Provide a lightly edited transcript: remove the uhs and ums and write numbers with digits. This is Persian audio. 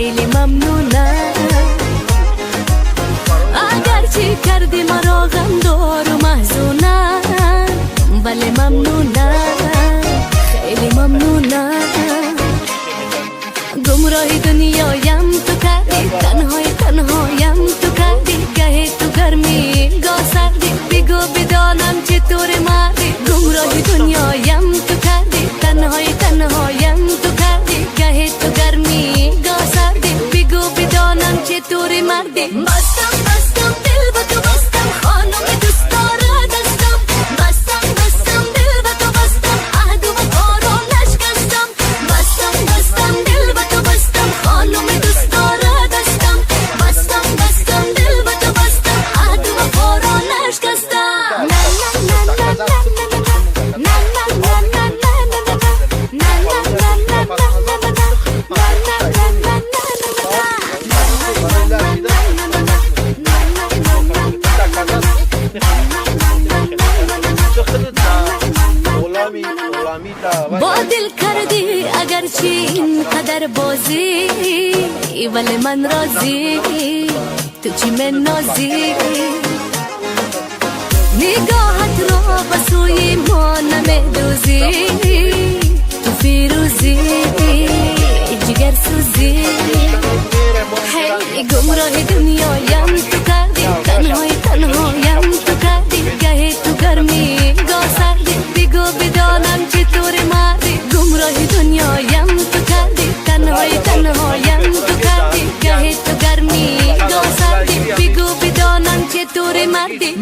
خیلی ممنونم. اگرچه کردی مرا غمدار و محزونم، ولی ممنونم، خیلی ممنونم. گمراهی دنیایم تو کردی، تنهایم تو کردی، گهی تو گرمی گاه سردی، بگو بدانم چطور مردی. گمراهی دنیایم تو کردی، تنهایم تو کردی، گهی تو گرمی گاه سردی، بگو بدانم چطور مردی. بستم دل با تو بستم، خانم دوست داره دستم. بستم دل با تو بستم، عهد و وفا رو نشکستم. بستم دل با تو بستم، خانم دوست داره دستم. بستم دل با تو بستم، عهد و وفا رو نشکستم. با دل کردی اگرچه اینقدر بازی، ولی من راضی، تو چی من نازی. نگاهت را به سوی ما نمیدوزی، تو فیروزی جگر سوزی. هی گمراه دنیایم تو کردی، تنهایم تو کردی، گهی تو گرمی گاه سردی، بگو بدانم چطور مردی. گمراه دنیایم تو کردی، تنهایم تو کردی، گهی تو گرمی گاه سردی، بگو بدانم چطور مردی.